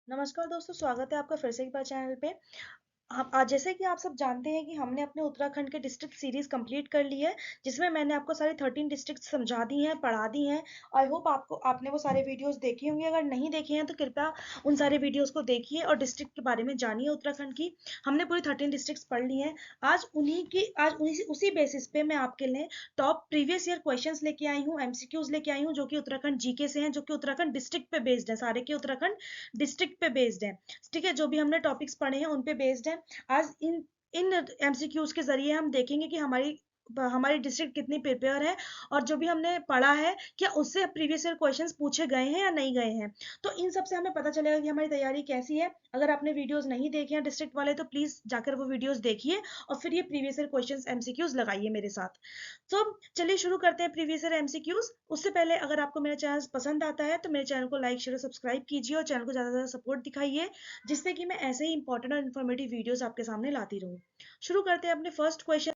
नमस्कार दोस्तों, स्वागत है आपका फिर से एक बार चैनल पे। हम आज जैसे कि आप सब जानते हैं कि हमने अपने उत्तराखंड के डिस्ट्रिक्ट सीरीज कंप्लीट कर ली है, जिसमें मैंने आपको सारे 13 डिस्ट्रिक्ट समझा दी हैं, पढ़ा दी हैं। आई होप आपने वो सारे वीडियोस देखे होंगे। अगर नहीं देखे हैं तो कृपया उन सारे वीडियोस को देखिए और डिस्ट्रिक्ट के बारे में जानिए उत्तराखंड की। हमने पूरी 13 डिस्ट्रिक्ट पढ़ ली हैं। आज उसी बेसिस पे मैं आपके लिए टॉप प्रीवियस ईयर क्वेश्चंस लेके आई हूँ, एमसीक्यूज लेके आई हूँ, जो कि उत्तराखंड जीके से हैं, जो कि उत्तराखंड डिस्ट्रिक्ट पे बेस्ड है, सारे के उत्तराखंड डिस्ट्रिक्ट पे बेस्ड है। ठीक है, जो भी हमने टॉपिक्स पढ़े हैं उन पे बेस्ड है। आज इन इन एमसीक्यूज के जरिए हम देखेंगे कि हमारी हमारी डिस्ट्रिक्ट कितनी प्रिपेयर है, और जो भी हमने पढ़ा है क्या उससे प्रीवियस ईयर क्वेश्चंस पूछे गए हैं या नहीं गए हैं। तो इन सब से हमें पता चलेगा कि हमारी तैयारी कैसी है। अगर आपने वीडियोस नहीं देखे हैं डिस्ट्रिक्ट वाले तो प्लीज जाकर वो वीडियोस देखिए और फिर ये प्रीवियस ईयर क्वेश्चंस एमसीक्यूज लगाइए मेरे साथ। तो चलिए शुरू करते हैं प्रीवियस ईयर एमसीक्यूज। उससे पहले अगर आपको मेरा चैनल पसंद आता है तो मेरे चैनल को लाइक शेयर सब्सक्राइब कीजिए और चैनल को ज्यादा से ज्यादा सपोर्ट दिखाइए, जिससे कि मैं ऐसे ही इंपॉर्टेंट और इन्फॉर्मेटिव वीडियोस आपके सामने लाती रहूं। शुरू करते हैं अपने फर्स्ट क्वेश्चन।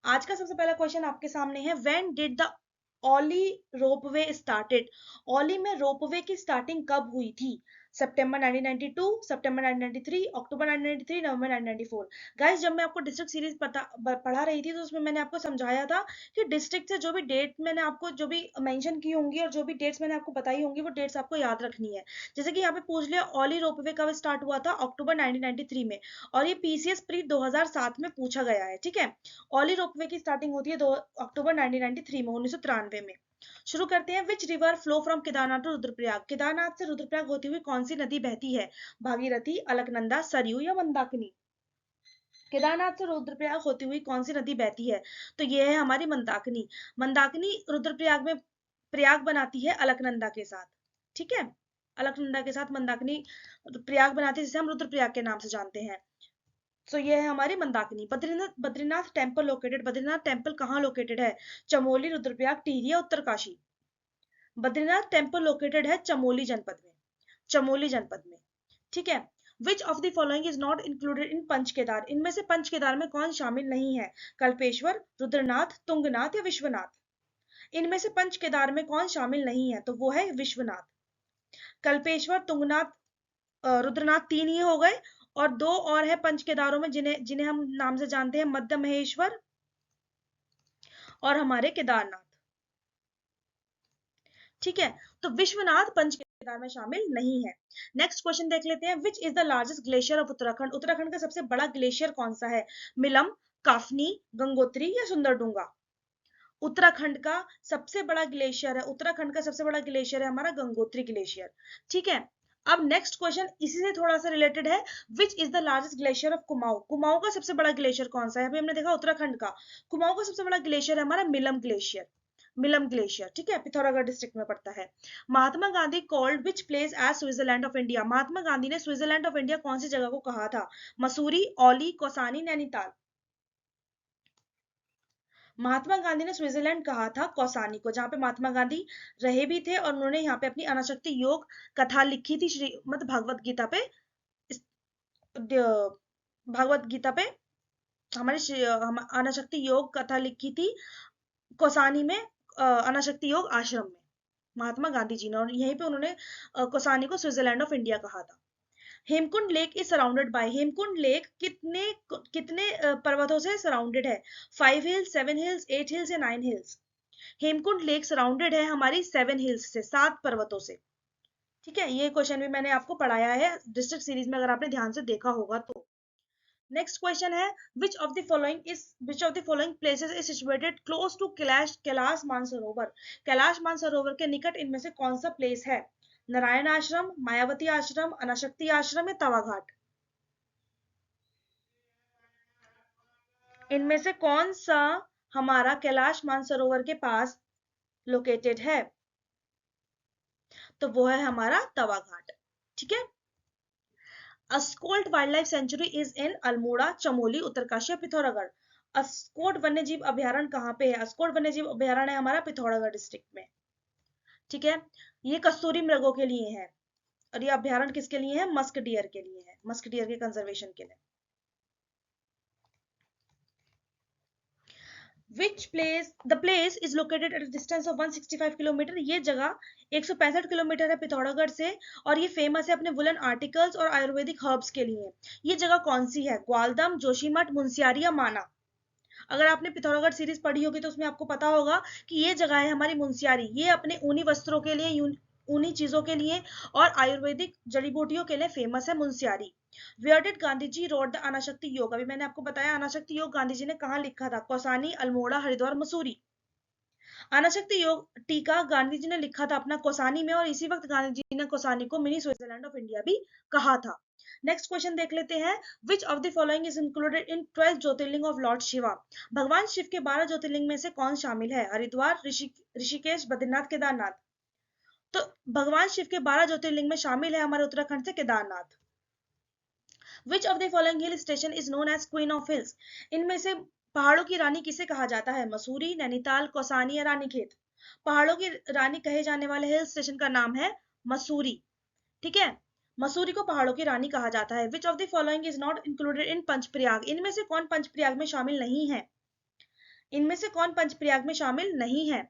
आज का सबसे पहला क्वेश्चन आपके सामने है, when did the Auli ropeway started. ओली में रोपवे की स्टार्टिंग कब हुई थी? सितंबर 1992, सितंबर 1993, अक्टूबर 1993, नवंबर 1994। गाइस, जब मैं आपको डिस्ट्रिक्ट सीरीज पढ़ा रही थी तो उसमें मैंने आपको समझाया था कि डिस्ट्रिक्ट से जो भी डेट मैंने आपको जो भी मेंशन की होंगी और जो भी डेट्स मैंने आपको बताई होंगी वो डेट्स आपको याद रखनी है। जैसे कि यहाँ पे पूछ लिया ओली रोपवे कब स्टार्ट हुआ था, अक्टूबर 1993 में। और ये पीसीएस प्री 2007 में पूछा गया है। ठीक है, ओली रोपवे की स्टार्टिंग होती है 2 अक्टूबर 1993 में, 1993 में। शुरू करते हैं। Which river flow from Kedarnath to Rudraprayag. Kedarnath से रुद्रप्रयाग होती हुई कौन सी नदी बहती है? भागीरथी, अलकनंदा, सरयू या मंदाकिनी। केदारनाथ से रुद्रप्रयाग होती हुई कौन सी नदी बहती है? तो ये है हमारी मंदाकिनी। मंदाकिनी रुद्रप्रयाग में प्रयाग बनाती है अलकनंदा के साथ। ठीक है, अलकनंदा के साथ मंदाकिनी प्रयाग बनाती है, जिसे हम रुद्रप्रयाग के नाम से जानते हैं। सो ये है हमारी Mandakini. Badrinath Badrinath temple located. Badrinath temple कहाँ लोकेटेड है? चमोली, रुद्रप्रयाग, टिहरी या उत्तरकाशी। बद्रीनाथ टेम्पल लोकेटेड है चमोली जनपद में। चमोली जनपद में। ठीक है। Which of the following is not included in Panch Kedar. इनमें से पंच केदार में कौन शामिल नहीं है? कल्पेश्वर, रुद्रनाथ, तुंगनाथ या विश्वनाथ। इनमें से पंच केदार में कौन शामिल नहीं है? तो वो है विश्वनाथ। कल्पेश्वर, तुंगनाथ, रुद्रनाथ तीन ही हो गए। और दो और है पंच केदारों में जिन्हें जिन्हें हम नाम से जानते हैं, मध्य महेश्वर और हमारे केदारनाथ। ठीक है, तो विश्वनाथ पंच केदार में शामिल नहीं है। नेक्स्ट क्वेश्चन देख लेते हैं। Which is the largest glacier of Uttarakhand. Uttarakhand का सबसे बड़ा ग्लेशियर कौन सा है? मिलम, काफनी, गंगोत्री या सुंदरडूंगा। उत्तराखंड का सबसे बड़ा ग्लेशियर है, उत्तराखंड का सबसे बड़ा ग्लेशियर है हमारा गंगोत्री ग्लेशियर। ठीक है, अब नेक्स्ट क्वेश्चन इसी से थोड़ा सा रिलेटेड है। Which is the largest glacier of Kumaon. Kumaon का सबसे बड़ा ग्लेशियर कौन सा है? अभी हमने देखा उत्तराखंड का। कुमाऊं का सबसे बड़ा ग्लेशियर है हमारा मिलम ग्लेशियर। मिलम ग्लेशियर, ठीक है, पिथौरागढ़ डिस्ट्रिक्ट में पड़ता है। Mahatma Gandhi called which place as Switzerland of India. Mahatma Gandhi ने स्विट्जरलैंड ऑफ इंडिया कौन सी जगह को कहा था? मसूरी, औली, कौसानी, नैनीताल। महात्मा गांधी ने स्विट्जरलैंड कहा था कौसानी को, जहां पे महात्मा गांधी रहे भी थे और उन्होंने यहाँ पे अपनी अनाशक्ति योग कथा लिखी थी, श्रीमद् भागवत गीता पे। भागवत गीता पे हमारी अनाशक्ति योग कथा लिखी थी कौसानी में, अनाशक्ति योग आश्रम में, महात्मा गांधी जी ने। और यहीं पे उन्होंने कौसानी को स्विट्जरलैंड ऑफ इंडिया कहा था। Hemkund lake is surrounded by. Hemkund lake कितने कितने पर्वतों से सराउंडेड है? 5 हिल्स, 7 हिल्स, 8 हिल्स या 9 हिल्स। हेमकुंड लेक सराउंडेड है हमारी 7 हिल्स से, 7 पर्वतों से। ठीक है, ये क्वेश्चन भी मैंने आपको पढ़ाया है डिस्ट्रिक्ट सीरीज में, अगर आपने ध्यान से देखा होगा तो। नेक्स्ट क्वेश्चन है, which of the following places is situated close to Kailash Mansarovar. Kailash Mansarovar के निकट इनमें से कौन सा प्लेस है? नारायण आश्रम, मायावती आश्रम, अनाशक्ति आश्रम या तवा घाट। इनमें से कौन सा हमारा कैलाश मानसरोवर के पास लोकेटेड है? तो वो है हमारा तवा घाट। ठीक है। Askot wildlife sanctuary is in Almora, Chamoli, Uttarkashi या पिथौरागढ़। अस्कोट वन्यजीव अभ्यारण्य कहाँ पे है? अस्कोट वन्यजीव अभ्यारण्य है हमारा पिथौरागढ़ डिस्ट्रिक्ट में। ठीक है, ये कस्तूरी मृगों के लिए है। और ये अभ्यारण्य किसके लिए है? मस्क डियर के लिए है, मस्क डियर के कंजर्वेशन के लिए। The place is located at distance of 165 kilometre. ये जगह 165 किलोमीटर है पिथौरागढ़ से, और ये फेमस है अपने वुलन आर्टिकल्स और आयुर्वेदिक हर्ब्स के लिए। ये जगह कौन सी है? ग्वालदम, जोशीमठ, मुनस्यारी या माना? अगर आपने पिथौरागढ़ सीरीज पढ़ी होगी तो उसमें आपको पता होगा कि ये जगह है हमारी मुनस्यारी। ये अपने ऊनी वस्त्रों के लिए, ऊनी चीजों के लिए और आयुर्वेदिक जड़ी बूटियों के लिए फेमस है Munsiyari. Where did Gandhi ji wrote the Anasakti Yoga? अभी मैंने आपको बताया अनाशक्ति योग गांधी जी ने कहाँ लिखा था? कौसानी, अल्मोड़ा, हरिद्वार, मसूरी। अनाशक्ति योग टीका गांधी जी ने लिखा था अपना कौसानी में, और इसी वक्त गांधी जी ने कौसानी को मिनी स्विट्जरलैंड ऑफ इंडिया भी कहा था। नेक्स्ट क्वेश्चन देख लेते हैं। Which of the following is included in 12 Jyotirlinga of Lord Shiva? भगवान शिव के 12 ज्योतिर्लिंग में से कौन शामिल है? हरिद्वार, ऋषिकेश, बद्रीनाथ, केदारनाथ। तो भगवान शिव के 12 ज्योतिर्लिंग में शामिल है हमारे उत्तराखंड से Kedarnath. Which of the following hill station is known as queen of hills? इनमें से पहाड़ों की रानी किसे कहा जाता है? मसूरी, नैनीताल, कौसानी या रानीखेत? पहाड़ों की रानी कहे जाने वाले हिल स्टेशन का नाम है मसूरी। ठीक है, मसूरी को पहाड़ों की रानी कहा जाता है। Which of the following is not included इन पंचप्रयाग? इनमें से कौन पंचप्रयाग में शामिल नहीं है? इनमें से कौन पंचप्रयाग में शामिल नहीं है?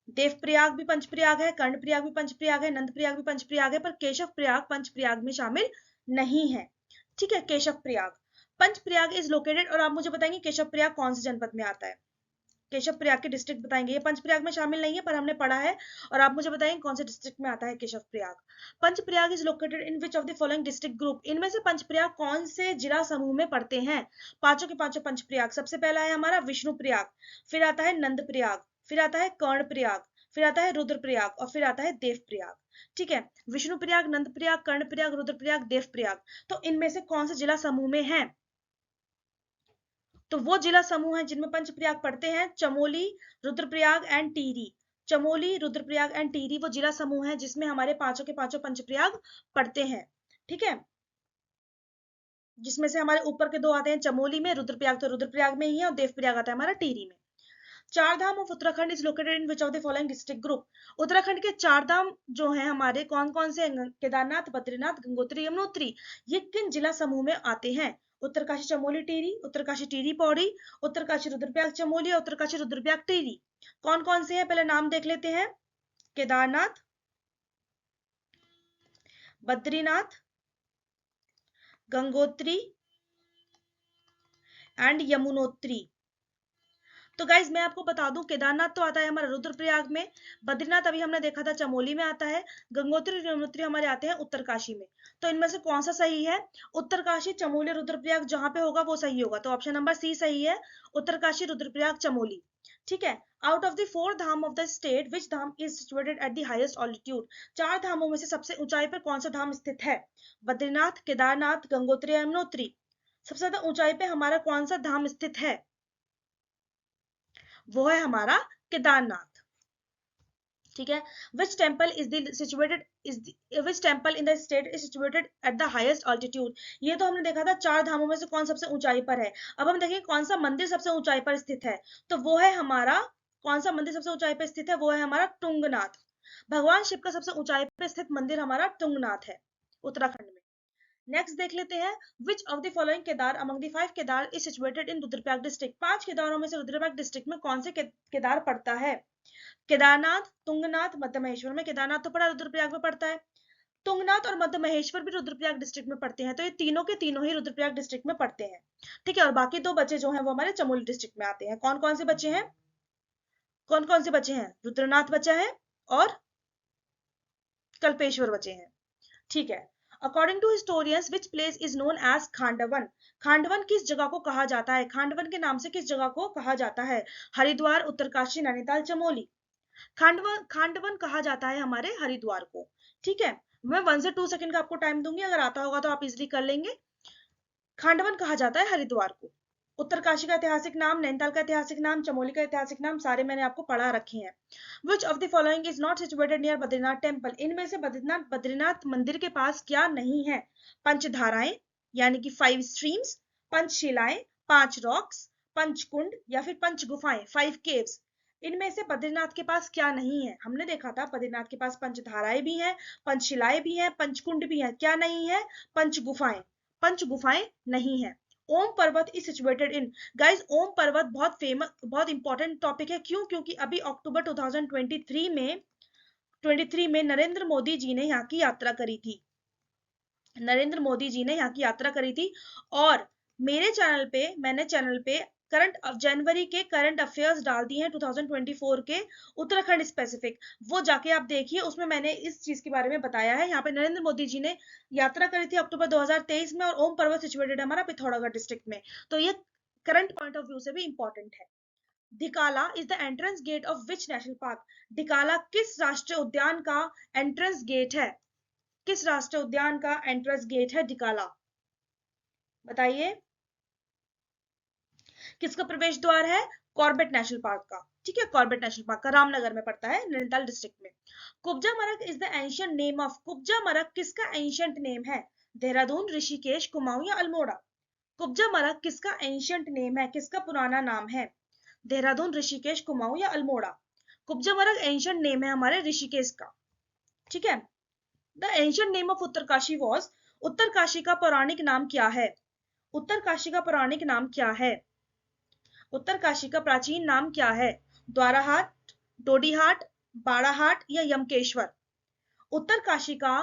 देवप्रयाग भी पंचप्रयाग है, कर्णप्रयाग भी पंचप्रयाग है, नंदप्रयाग भी पंचप्रयाग है, पर केशव प्रयाग पंचप्रयाग में शामिल नहीं है। ठीक है, केशव प्रयाग। पंचप्रयाग इज लोकेटेड, और आप मुझे बताएंगे केशव प्रयाग कौन से जनपद में आता है? केशव प्रयाग के डिस्ट्रिक्ट बताएंगे। ये पंचप्रयाग में शामिल नहीं है पर हमने पढ़ा है, और आप मुझे बताएंगे कौन से डिस्ट्रिक्ट में आता है Keshav Prayag. Panchprayag is located in which of the following district group? इनमें से पंचप्रयाग कौन से जिला समूह में पड़ते हैं? पांचों के पांचों पंचप्रयाग। सबसे पहला है हमारा विष्णु प्रयाग, फिर आता है नंद प्रयाग, फिर आता है कर्ण प्रयाग, फिर आता है रुद्र प्रयाग, और फिर आता है देव प्रयाग। ठीक है, विष्णु प्रयाग, नंद प्रयाग, कर्ण प्रयाग, रुद्र प्रयाग, देव प्रयाग। तो इनमें से कौन से जिला समूह में है? तो वो जिला समूह है जिनमें पंचप्रयाग पड़ते हैं, चमोली, रुद्रप्रयाग एंड टिहरी। चमोली, रुद्रप्रयाग एंड टिहरी वो जिला समूह है जिसमें हमारे पांचों के पांचों पंचप्रयाग पड़ते हैं। ठीक है, जिसमें से हमारे ऊपर के दो आते हैं चमोली में, रुद्रप्रयाग तो रुद्रप्रयाग में ही है, और देवप्रयाग आता है हमारा टिहरी में। Char Dham of Uttarakhand is located in which of the following district group? Uttarakhand के चार धाम जो है हमारे कौन कौन से? केदारनाथ, बद्रीनाथ, गंगोत्री, यमुनोत्री। ये किन जिला समूह में आते हैं? उत्तरकाशी, चमोली, टिहरी, उत्तरकाशी, टिहरी, पौड़ी, उत्तरकाशी, रुद्रप्रयाग, चमोली, और उत्तरकाशी, रुद्रप्रयाग, टिहरी। कौन कौन से हैं? पहले नाम देख लेते हैं। केदारनाथ, बद्रीनाथ, गंगोत्री एंड यमुनोत्री। तो गाइज मैं आपको बता दूं, केदारनाथ तो आता है हमारा रुद्रप्रयाग में, बद्रीनाथ अभी हमने देखा था चमोली में आता है, गंगोत्री, यमुनोत्री हमारे आते हैं उत्तरकाशी में। तो इनमें से कौन सा सही है? उत्तरकाशी, चमोली, रुद्रप्रयाग जहां पे होगा वो सही होगा, तो ऑप्शन नंबर सी सही है, उत्तरकाशी, रुद्रप्रयाग, चमोली। ठीक है, out of the 4 Dham of the state which Dham is situated at the highest altitude? 4 धामों में से सबसे ऊंचाई पर कौन सा धाम स्थित है? बद्रीनाथ, केदारनाथ, गंगोत्री, यमुनोत्री। सबसे ज्यादा ऊंचाई पे हमारा कौन सा धाम स्थित है? वो है हमारा केदारनाथ। ठीक है, which temple is the situated is the which temple in the state is situated at the highest altitude? ये तो हमने देखा था 4 धामों में से कौन सबसे ऊंचाई पर है। अब हम देखेंगे कौन सा मंदिर सबसे ऊंचाई पर स्थित है, तो वो है हमारा, कौन सा मंदिर सबसे ऊंचाई पर स्थित है? वो है हमारा तुंगनाथ। भगवान शिव का सबसे ऊंचाई पर स्थित मंदिर हमारा तुंगनाथ है उत्तराखंड में। नेक्स्ट देख लेते हैं, which of the following Kedar among the 5 Kedar is situated in Rudraprayag district? 5 केदारों में से रुद्रप्रयाग डिस्ट्रिक्ट में कौन से केदार पड़ता है? केदारनाथ, तुंगनाथ, मध्य महेश्वर में केदारनाथ तो पड़ा, रुद्रप्रयाग में पड़ता है। तुंगनाथ और मध्य महेश्वर भी रुद्रप्रयाग डिस्ट्रिक्ट में पड़ते हैं, तो ये तीनों के तीनों ही रुद्रप्रयाग डिस्ट्रिक्ट में पड़ते हैं। ठीक है, और बाकी दो बचे जो हैं वो हमारे चमोली डिस्ट्रिक्ट में आते हैं। कौन कौन से बचे हैं? कौन कौन से बचे हैं? रुद्रनाथ बचा है और कल्पेश्वर बचे हैं। ठीक है, according to historians which place is known as Khandavan? Khandavan किस जगह को कहा जाता है? खांडवन के नाम से किस जगह को कहा जाता है? हरिद्वार, उत्तरकाशी, नैनीताल, चमोली। खांडवन खांडवन कहा जाता है हमारे हरिद्वार को। ठीक है, मैं 1 से 2 सेकंड का आपको टाइम दूंगी, अगर आता होगा तो आप इजिली कर लेंगे। खांडवन कहा जाता है हरिद्वार को। उत्तरकाशी का ऐतिहासिक नाम, नैनीताल का ऐतिहासिक नाम, चमोली का ऐतिहासिक नाम सारे मैंने आपको पढ़ा रखे हैं। Which of the following is not situated near Badrinath temple? इनमें से बद्रीनाथ मंदिर के पास क्या नहीं है? पंचधाराएं यानी कि 5 स्ट्रीम्स, पंचशिलाएं, 5 रॉक्स, पंचकुंड या फिर पंच गुफाएं, 5 केव्स। इनमें से बद्रीनाथ के पास क्या नहीं है? हमने देखा था बद्रीनाथ के पास पंचधाराएं भी हैं, पंचशिलाएं भी हैं, पंचकुंड भी है, क्या नहीं है? पंच गुफाएं। पंच गुफाएं नहीं है। ओम पर्वत इज सिचुएटेड इन। गाइस ओम पर्वत बहुत फेमस, बहुत इंपॉर्टेंट टॉपिक है। क्यों? क्योंकि अभी अक्टूबर 2023 में नरेंद्र मोदी जी ने यहाँ की यात्रा करी थी। नरेंद्र मोदी जी ने यहाँ की यात्रा करी थी। और मेरे चैनल पे, मैंने चैनल पे जनवरी के करंट अफेयर्स डाल दिए हैं 2024 के, उत्तराखंड स्पेसिफिक। वो जाके आप देखिए, उसमें मैंने इस चीज के बारे में बताया है। यहाँ पे नरेंद्र मोदी जी ने यात्रा करी थी अक्टूबर 2023 में, और ओम पर्वत सिचुएटेड है हमारा पिथौरागढ़ डिस्ट्रिक्ट में। तो ये करंट पॉइंट ऑफ व्यू से भी इंपॉर्टेंट है। Dhikala is the entrance gate of which national park? Dhikala किस राष्ट्रीय उद्यान का एंट्रेंस गेट है? किस राष्ट्रीय उद्यान का एंट्रेंस गेट है ढिकाला? बताइए। किसका प्रवेश द्वार है? कॉर्बेट नेशनल पार्क का। ठीक है, कॉर्बेट नेशनल पार्क का, रामनगर में पड़ता है, नैनीताल डिस्ट्रिक्ट में। Kubja Marak is the ancient name of, Kubja Marak किसका एंशिएंट नेम है? देहरादून, ऋषिकेश, कुमाऊं या अल्मोड़ा? कुब्जा मरक किसका एंशिएंट नेम है, किसका पुराना नाम है? देहरादून, ऋषिकेश, कुमाऊं या अल्मोड़ा? कुब्जा मरक एंशिएंट नेम है हमारे ऋषिकेश का। ठीक है। The ancient name of Uttarkashi was, Uttarkashi का पौराणिक नाम क्या है? उत्तरकाशी का पौराणिक नाम क्या है? उत्तरकाशी का प्राचीन नाम क्या है? द्वाराहाट, डोडीहाट, बाड़ाहाट या यमकेश्वर? उत्तरकाशी का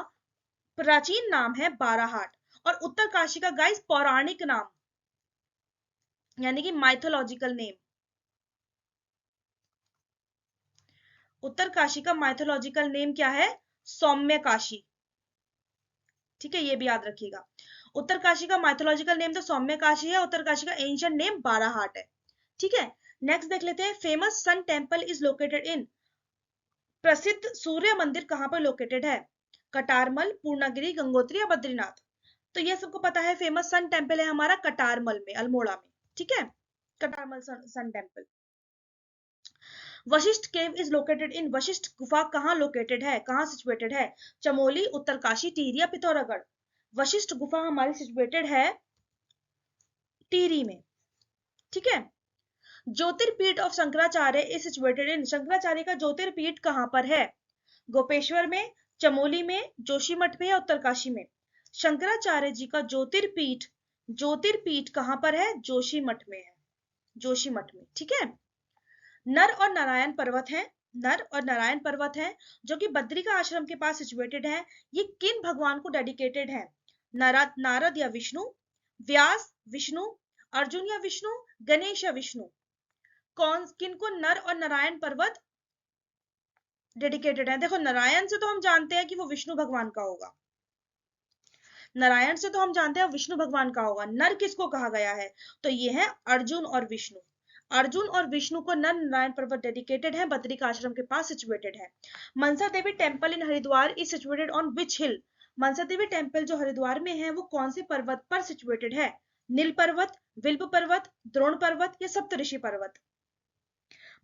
प्राचीन नाम है बाराहाट, और उत्तरकाशी का गाइस पौराणिक नाम, यानी कि माइथोलॉजिकल नेम, उत्तरकाशी का माइथोलॉजिकल नेम क्या है? सौम्य काशी। ठीक है, ये भी याद रखिएगा। उत्तरकाशी का माइथोलॉजिकल नेम तो सौम्य काशी है, उत्तरकाशी का एंशिएंट नेम बाराहाट है। ठीक है, नेक्स्ट देख लेते हैं। Famous sun temple is located in, प्रसिद्ध सूर्य मंदिर कहां पर लोकेटेड है? कटारमल, पूर्णागिरि, गंगोत्री या बद्रीनाथ? तो ये सबको पता है, फेमस सन टेम्पल है हमारा कटारमल में, अल्मोड़ा में। ठीक है, Katarmal sun temple. Vashishtha cave is located in, Vashishtha गुफा कहाँ लोकेटेड है, कहाँ सिचुएटेड है? चमोली, उत्तरकाशी, टिहरी या पिथौरागढ़? वशिष्ठ गुफा हमारी सिचुएटेड है टिहरी में। ठीक है। Jyotirpeeth of Shankaracharya is situated in, Shankaracharya का ज्योतिर्पीठ कहां पर है? गोपेश्वर में, चमोली में, जोशीमठ में या उत्तरकाशी में? शंकराचार्य जी का ज्योतिर्पीठ, ज्योतिर्पीठ कहां पर है? जोशीमठ में है, जोशीमठ में। ठीक है। नर और नारायण पर्वत है, नर और नारायण पर्वत है, जो कि बद्रिका आश्रम के पास सिचुएटेड है। ये किन भगवान को डेडिकेटेड है? नारद या विष्णु, व्यास, विष्णु, अर्जुन या विष्णु, गणेश या विष्णु? किनको नर और नारायण पर्वत डेडिकेटेड है? देखो, नारायण से तो हम जानते हैं कि वो विष्णु भगवान का होगा, नारायण से तो हम जानते हैं विष्णु भगवान का होगा। नर किसको कहा गया है? तो ये है अर्जुन और विष्णु। अर्जुन और विष्णु को नर नारायण पर्वत डेडिकेटेड है, बद्रिका आश्रम के पास सिचुएटेड है। Mansa Devi temple in Haridwar is situated on which hill? Mansa Devi temple जो हरिद्वार में है वो कौन से पर्वत पर सिचुएटेड है? नील पर्वत, विल्प पर्वत, द्रोण पर्वत या सप्तऋषि पर्वत?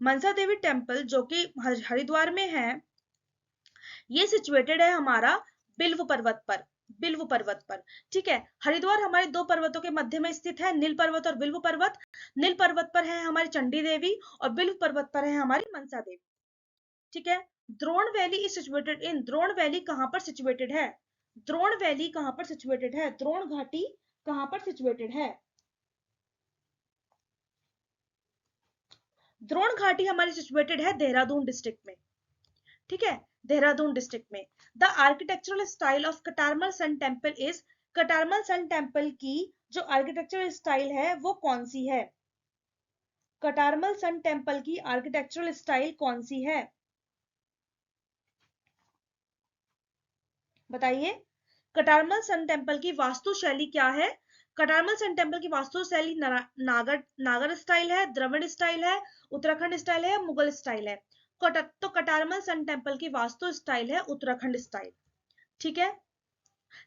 मनसा देवी टेम्पल जो कि हरिद्वार में है, ये सिचुएटेड है हमारा बिल्व पर्वत पर, बिल्व पर्वत पर। ठीक है, हरिद्वार हमारे दो पर्वतों के मध्य में स्थित है, नील पर्वत और बिल्व पर्वत। नील पर्वत पर है हमारी चंडी देवी और बिल्व पर्वत पर है हमारी मनसा देवी। ठीक है। Drona valley is situated in, Drona valley कहां पर सिचुएटेड है? द्रोण वैली कहां पर सिचुएटेड है? द्रोण घाटी कहां पर सिचुएटेड है? द्रोण घाटी हमारी सिचुएटेड है देहरादून डिस्ट्रिक्ट में। ठीक है, देहरादून डिस्ट्रिक्ट में। The architectural style of Katarmal sun temple is, Katarmal sun temple की जो आर्किटेक्चरल स्टाइल है वो कौन सी है? कटारमल सन टेम्पल की आर्किटेक्चरल स्टाइल कौन सी है? बताइए। कटारमल सन टेम्पल की वास्तुशैली क्या है? कटारमल सन टेम्पल की वास्तुशैली नागर स्टाइल है, द्रविड़ स्टाइल है, उत्तराखंड स्टाइल है, मुगल स्टाइल है? तो कटारमल सन टेम्पल की वास्तु स्टाइल है उत्तराखंड स्टाइल। ठीक है।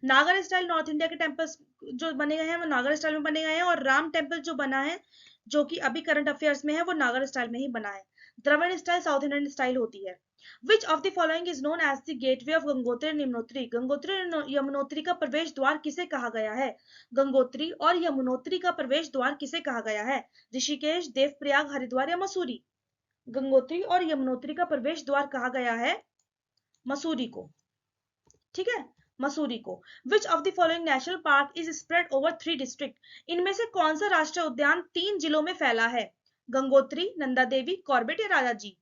नागर स्टाइल नॉर्थ इंडिया के टेम्पल्स जो बने गए हैं वो नागर स्टाइल में बने गए हैं, और राम टेम्पल जो बना है, जो कि अभी करंट अफेयर्स में है, वो नागर स्टाइल में ही बना है। Dravida style south Indian style होती है। Which of the following is known as the gateway of Gangotri and Yamunotri? Gangotri और यमुनोत्री का प्रवेश द्वार किसे कहा गया है? गंगोत्री और यमुनोत्री का प्रवेश द्वार किसे कहा गया है? ऋषिकेश, देवप्रयाग, हरिद्वार या मसूरी? गंगोत्री और यमुनोत्री का प्रवेश द्वार कहा गया है मसूरी को। ठीक है, मसूरी को। विच of the following national park is spread over 3 district, इनमें से कौन सा राष्ट्रीय उद्यान 3 जिलों में फैला है? गंगोत्री, नंदा देवी, कॉर्बेट या राजाजी?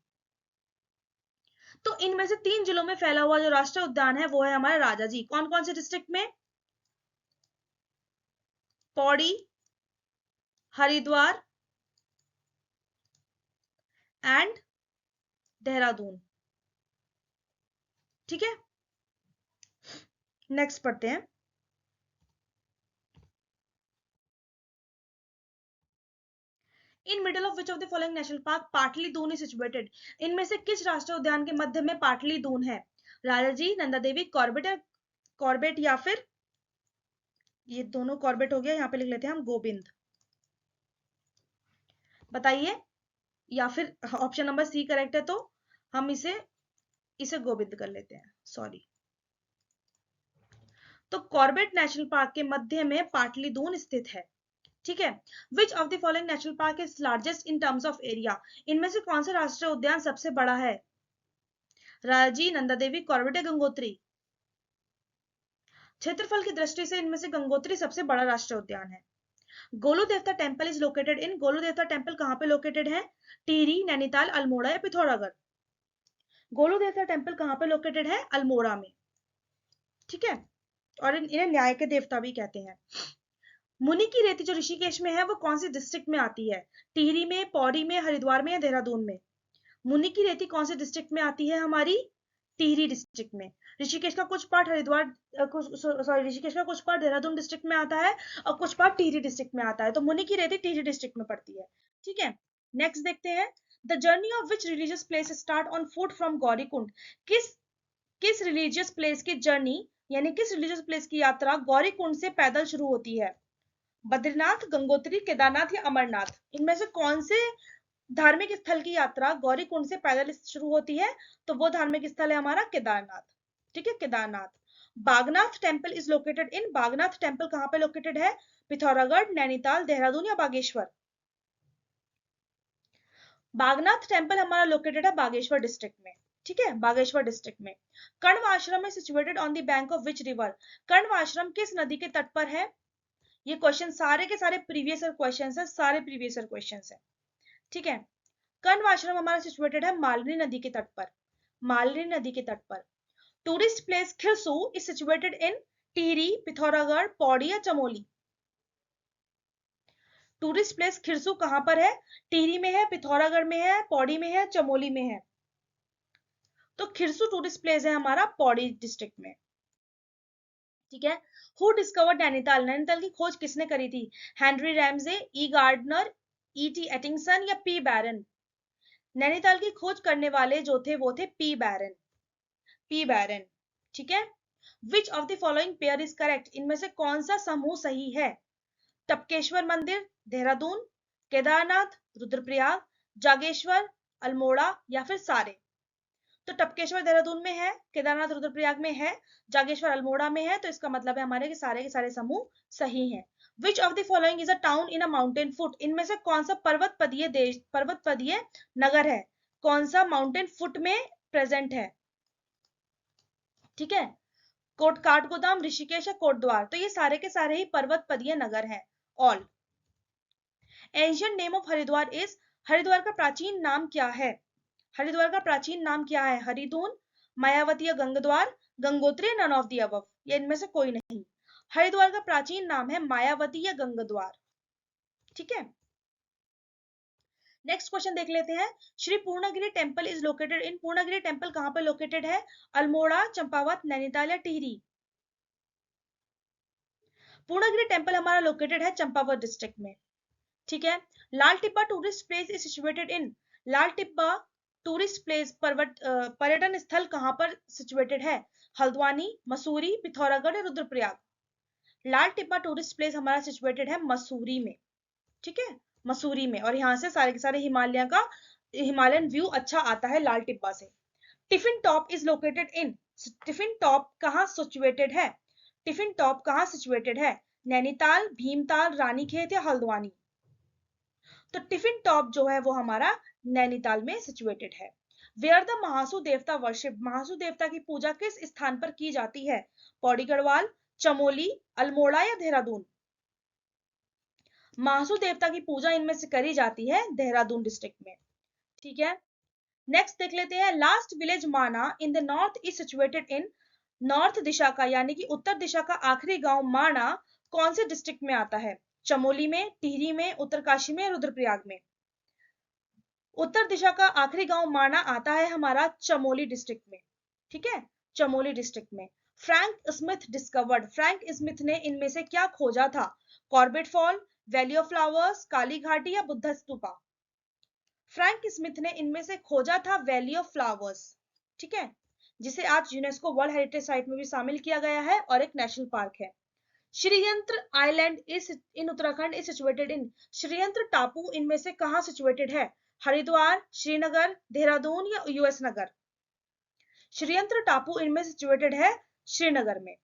तो इनमें से 3 जिलों में फैला हुआ जो राष्ट्रीय उद्यान है वो है हमारा राजाजी। कौन कौन से डिस्ट्रिक्ट में? पौड़ी, हरिद्वार एंड देहरादून। ठीक है, नेक्स्ट पढ़ते हैं। In middle of which of the following national park Patlidun is situated, इनमें से किस राष्ट्रीय उद्यान के मध्य में पाटलिदून है? राजाजी, नंदा देवी, कॉर्बेट या फिर ये दोनों कॉर्बेट हो गया, यहाँ पे लिख लेते हैं हम गोविंद। बताइए, या फिर ऑप्शन नंबर सी करेक्ट है तो हम इसे गोविंद कर लेते हैं, सॉरी। तो कॉर्बेट नेशनल पार्क के मध्य में पाटलिदून स्थित है। ठीक है, which of the following national park is largest in terms of area, इनमें से कौन सा राष्ट्रीय उद्यान सबसे बड़ा है? राजाजी, नंदा देवी, कॉर्बेट या गंगोत्री? क्षेत्रफल की दृष्टि से इनमें से गंगोत्री सबसे बड़ा राष्ट्रीय उद्यान है। गोलू देवता टेम्पल इज लोकेटेड इन, गोलू देवता टेम्पल कहां पे लोकेटेड है? टिहरी, नैनीताल, अल्मोड़ा या पिथौरागढ़? गोलू देवता टेम्पल कहां पे लोकेटेड है? अल्मोड़ा में। ठीक है, और इन्हें न्याय के देवता भी कहते हैं। मुनि की रेती जो ऋषिकेश में है वो कौन सी डिस्ट्रिक्ट में आती है? टिहरी में, पौड़ी में, हरिद्वार में या देहरादून में? मुनि की रेती कौन से डिस्ट्रिक्ट में आती है? हमारी टिहरी डिस्ट्रिक्ट में। ऋषिकेश का कुछ पार्ट ऋषिकेश का कुछ पार्ट देहरादून डिस्ट्रिक्ट में आता है और कुछ पार्ट टिहरी डिस्ट्रिक्ट में आता है, तो मुनि की रेती टिहरी डिस्ट्रिक्ट में पड़ती है। ठीक है, नेक्स्ट देखते हैं। The journey of which religious place start on foot from Gaurikund, किस रिलीजियस प्लेस की जर्नी यानी किस रिलीजियस प्लेस की यात्रा गौरीकुंड से पैदल शुरू होती है? बद्रीनाथ, गंगोत्री, केदारनाथ या अमरनाथ? इनमें से कौन से धार्मिक स्थल की यात्रा गौरीकुंड से पैदल शुरू होती है? तो वो धार्मिक स्थल है हमारा केदारनाथ। ठीक है, Kedarnath. Bagnath temple is located in, Bagnath temple कहां पे लोकेटेड है? पिथौरागढ़, नैनीताल, देहरादून या बागेश्वर? बागनाथ टेम्पल हमारा लोकेटेड है बागेश्वर डिस्ट्रिक्ट में। ठीक है, बागेश्वर डिस्ट्रिक्ट में। कण्व आश्रम है situated on the bank of which river, Kanva आश्रम किस नदी के तट पर है? ये क्वेश्चन सारे के सारे प्रीवियस ईयर क्वेश्चंस है, सारे प्रीवियस ईयर क्वेश्चंस है। ठीक है, कण्व आश्रम हमारा सिचुएटेड है मालनी नदी के तट पर, मालनी नदी के तट पर। Tourist place Khirsu is situated इन टिहरी, पिथौरागढ़, पौड़ी या चमोली? टूरिस्ट प्लेस खिरसू कहां पर है? टिहरी में है, पिथौरागढ़ में है, पौड़ी में है, चमोली में है? तो खिरसू टूरिस्ट प्लेस है हमारा पौड़ी डिस्ट्रिक्ट में। ठीक है, हु डिस्कवर्ड नैनीताल, नैनीताल की खोज किसने करी थी? हेनरी रैमजे, ई गार्डनर, ई.टी. एटिंगसन या पी बैरन? नैनीताल की खोज करने वाले जो थे वो थे पी बैरन, पी बैरन। ठीक है, which of the following pair is correct, इनमें से कौन सा समूह सही है? टपकेश्वर मंदिर, देहरादून, केदारनाथ, रुद्रप्रयाग, जागेश्वर, अल्मोड़ा या फिर सारे? तो टपकेश्वर देहरादून में है, केदारनाथ रुद्रप्रयाग में है, जागेश्वर अल्मोड़ा में है, तो इसका मतलब है हमारे के सारे समूह सही हैं। Which of the following is a town in a mountain foot, इनमें से कौन सा पर्वतपदीय नगर है? कौन सा माउंटेन फुट में प्रेजेंट है? ठीक है, काठगोदाम, ऋषिकेश या कोटद्वार? तो ये सारे के सारे ही पर्वतपदीय नगर हैं, all. Ancient name of Haridwar is, Haridwar का प्राचीन नाम क्या है? हरिद्वार का प्राचीन नाम क्या है? हरिदून, मायावती या Gangadwar, Gangotri, none of the above? ये इनमें से कोई नहीं। हरिद्वार का प्राचीन नाम है मायावती या गंगद्वार। ठीक है, नेक्स्ट क्वेश्चन देख लेते हैं। Shri Purnagiri temple is located in, Purnagiri temple कहां पर लोकेटेड है? अल्मोड़ा, चंपावत, नैनीताल या टिहरी? पूर्णगिरि टेम्पल हमारा लोकेटेड है चंपावत डिस्ट्रिक्ट में। ठीक है, Lal Tibba tourist place is situated in, Lal Tibba tourist place पर्यटन स्थल कहां पर सिचुएटेड है? हल्द्वानी, मसूरी, पिथौरागढ़ या रुद्रप्रयाग? लाल टिब्बा टूरिस्ट प्लेस हमारा सिचुएटेड है मसूरी में। ठीक है, मसूरी में, और यहाँ से सारे के सारे हिमालयन व्यू अच्छा आता है लाल टिब्बा से। Tiffin top is located in, tiffin top कहां सिचुएटेड है? टिफिन टॉप कहां सिचुएटेड है? नैनीताल, भीमताल, रानीखेत या हल्द्वानी? तो टिफिन टॉप जो है वो हमारा नैनीताल में सिचुएटेड है। वेयर द महासु देवता वर्शिप, महासु देवता की पूजा किस स्थान पर की जाती है? पौड़ी गढ़वाल, चमोली, अल्मोड़ा या देहरादून? महासु देवता की पूजा इनमें से करी जाती है देहरादून डिस्ट्रिक्ट में। ठीक है, नेक्स्ट देख लेते हैं। Last village Mana in the north is situated in, north दिशा का यानी कि उत्तर दिशा का आखिरी गांव माना कौन से डिस्ट्रिक्ट में आता है? चमोली में, टिहरी में, उत्तरकाशी में, रुद्रप्रयाग में? उत्तर दिशा का आखिरी गांव माना आता है हमारा चमोली डिस्ट्रिक्ट में। ठीक है, चमोली डिस्ट्रिक्ट में। Frank Smith discovered, Frank Smith ने इनमें से क्या खोजा था? Corbett fall, valley of flowers, Kali Ghati या बुद्धा स्तूपा? फ्रैंक स्मिथ ने इनमें से खोजा था वैली ऑफ फ्लावर्स। ठीक है, जिसे आज यूनेस्को वर्ल्ड हेरिटेज साइट में भी शामिल किया गया है और एक नेशनल पार्क है। Shriyantra island is in Uttarakhand is situated in, Shriyantra टापू इनमें से कहां सिचुएटेड है? हरिद्वार, श्रीनगर, देहरादून या यूएस नगर? श्रीयंत्र टापू इनमें सिचुएटेड है श्रीनगर में।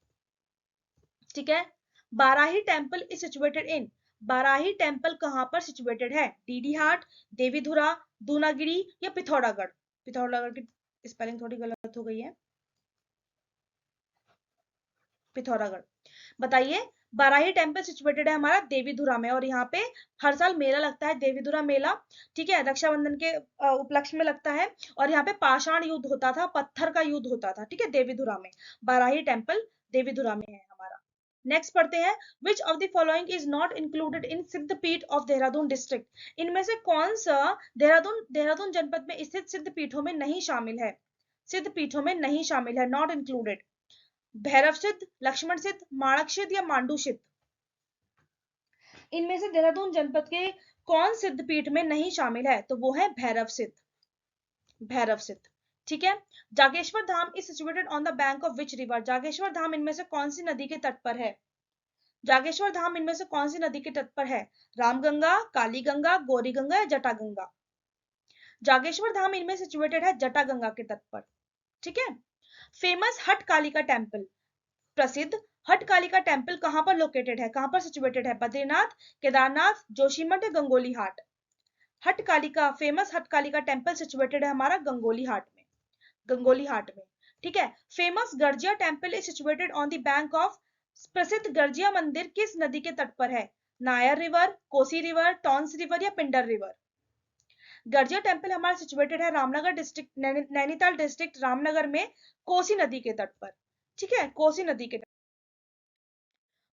ठीक है, Barahi temple is situated in, Barahi temple कहां पर सिचुएटेड है? डीडी हाट, देवीधुरा, दूनागिरी या पिथौरागढ़? पिथौरागढ़ की स्पेलिंग थोड़ी गलत हो गई है, पिथौरागढ़। बताइए, बाराही टेम्पल सिचुएटेड है हमारा देवीधुरा में, और यहाँ पे हर साल मेला लगता है, देवीधुरा मेला। ठीक है, रक्षाबंधन के उपलक्ष्य में लगता है, और यहाँ पे पाषाण युद्ध होता था, पत्थर का युद्ध होता था। ठीक है, देवीधुरा में, बाराही टेम्पल देवीधुरा में है हमारा। नेक्स्ट पढ़ते हैं, which of the following is not included in Siddhpeeth of Dehradun district, इनमें से कौन सा देहरादून जनपद में स्थित सिद्धपीठों में नहीं शामिल है? सिद्धपीठों में नहीं शामिल है, नॉट इंक्लूडेड। भैरव सिद्ध, लक्ष्मण सिद्ध, माणक सिद्ध या मांडू सिद्ध? इनमें से देहरादून जनपद के कौन सिद्धपीठ में नहीं शामिल है? तो वो है भैरव सिद्ध, भैरव सिद्ध। ठीक है, Jageshwar Dham is situated on the bank of which river, Jageshwar Dham इनमें से कौन सी नदी के तट पर है? जागेश्वर धाम इनमें से कौन सी नदी के तट पर है? रामगंगा, काली गंगा, गौरी गंगा या जटागंगा? जागेश्वर धाम इनमें सिचुएटेड है जटागंगा के तट पर। ठीक है, फेमस हट कालिका टेम्पल, प्रसिद्ध हट कालिका टेम्पल कहां पर लोकेटेड है, कहां पर सिचुएटेड है? बद्रीनाथ, केदारनाथ, जोशीमठ या गंगोली हाट? हट कालिका, फेमस हट कालिका टेम्पल सिचुएटेड है हमारा गंगोली हाट में, गंगोली हाट में। ठीक है, famous Garjiya temple is situated on the bank of, प्रसिद्ध गर्जिया मंदिर किस नदी के तट पर है? Nayar river, Kosi river, Tons river या पिंडर रिवर? गर्जिया टेम्पल हमारा सिचुएटेड है रामनगर डिस्ट्रिक्ट, नैनीताल डिस्ट्रिक्ट रामनगर में, कोसी नदी के तट पर। ठीक है, कोसी नदी के तट।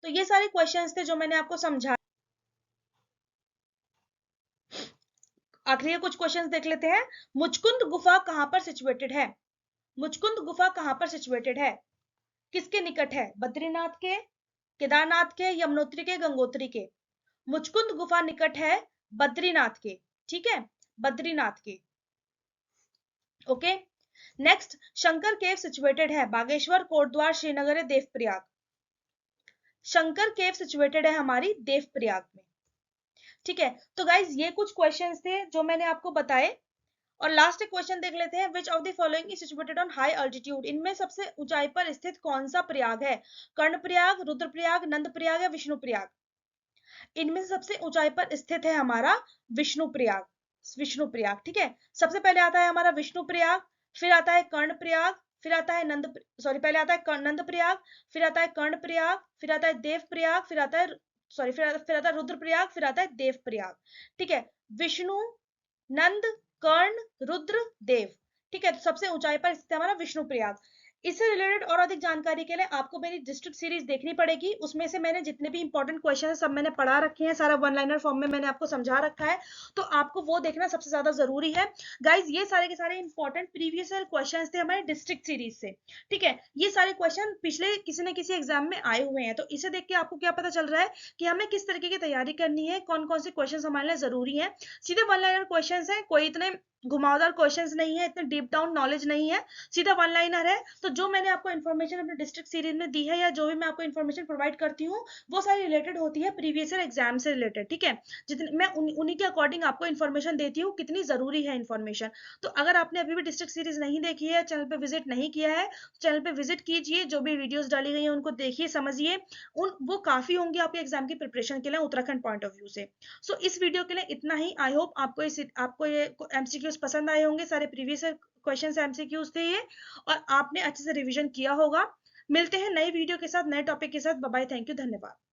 तो ये सारे क्वेश्चंस थे जो मैंने आपको समझा। आखिरी कुछ क्वेश्चंस देख लेते हैं। मुचकुंद गुफा कहां पर सिचुएटेड है? मुचकुंद गुफा कहां पर सिचुएटेड है? किसके निकट है? बद्रीनाथ के, केदारनाथ के, यमुनोत्री के, गंगोत्री के? मुचकुंद गुफा निकट है बद्रीनाथ के। ठीक है, बद्रीनाथ के। ओके, नेक्स्ट, शंकर केव सिचुएटेड है बागेश्वर, कोटद्वार, श्रीनगर या देवप्रयाग? शंकर केव सिचुएटेड है हमारी देवप्रयाग में। ठीक है, तो गाइज ये कुछ क्वेश्चंस थे जो मैंने आपको बताए। और लास्ट क्वेश्चन देख लेते हैं, which of the following is situated on high altitude, इनमें सबसे ऊंचाई पर स्थित कौन सा प्रयाग है? कर्णप्रयाग, रुद्रप्रयाग, नंदप्रयाग या विष्णुप्रयाग? इनमें सबसे ऊंचाई पर स्थित है हमारा विष्णुप्रयाग, विष्णुप्रयाग। ठीक है, सबसे पहले आता है हमारा विष्णुप्रयाग, फिर आता है कर्णप्रयाग, फिर आता है पहले आता है नंदप्रयाग, फिर आता है कर्णप्रयाग, फिर आता है देवप्रयाग, फिर आता है फिर आता है रुद्रप्रयाग, फिर आता है देवप्रयाग। ठीक है, विष्णु, नंद, कर्ण, रुद्र, देव। ठीक है, तो सबसे ऊंचाई पर स्थित है हमारा विष्णुप्रयाग। इससे रिलेटेड और अधिक जानकारी के लिए आपको मेरी डिस्ट्रिक्ट सीरीज देखनी पड़ेगी, उसमें से मैंने जितने भी इंपॉर्टेंट क्वेश्चन है सब मैंने पढ़ा रखे हैं, सारा वन लाइनर फॉर्म में मैंने आपको समझा रखा है, तो आपको वो देखना सबसे ज्यादा जरूरी है। गाइज, ये सारे के सारे इंपॉर्टेंट प्रीवियस ईयर क्वेश्चन थे हमारे डिस्ट्रिक्ट सीरीज से। ठीक है, ये सारे क्वेश्चन पिछले किसी न किसी एग्जाम में आए हुए हैं, तो इसे देख के आपको क्या पता चल रहा है कि हमें किस तरीके की तैयारी करनी है, कौन कौन से क्वेश्चन हमारे लिए जरूरी है। सीधे वन लाइनर क्वेश्चन है, कोई इतने घुमावदार क्वेश्चंस नहीं है, इतने डीप डाउन नॉलेज नहीं है, सीधा वन लाइनर है। तो जो मैंने आपको इन्फॉर्मेशन अपने डिस्ट्रिक्ट सीरीज में दी है, या जो भी मैं आपको इन्फॉर्मेशन प्रोवाइड करती हूँ, वो सारी रिलेटेड होती है प्रीवियस ईयर एग्जाम से रिलेटेड। ठीक है, जितने मैं उन्हीं के अकॉर्डिंग आपको इन्फॉर्मेशन देती हूँ, कितनी जरूरी है इन्फॉर्मेशन। तो अगर आपने अभी भी डिस्ट्रिक्ट सीरीज नहीं देखी है, चैनल पे विजिट नहीं किया है, चैनल पे विजिट कीजिए, जो भी वीडियोस डाली गई है उनको देखिए, समझिए, वो काफी होंगे आपके एग्जाम की प्रिपरेशन के लिए उत्तराखंड पॉइंट ऑफ व्यू से। सो इस वीडियो के लिए इतना ही। आई होप आपको ये एमसीक्यूज पसंद आए होंगे, सारे प्रीवियस क्वेश्चन एमसीक्यूज थे ये, और आपने अच्छे से रिवीजन किया होगा। मिलते हैं नई वीडियो के साथ, नए टॉपिक के साथ। बाय बाय, थैंक यू, धन्यवाद।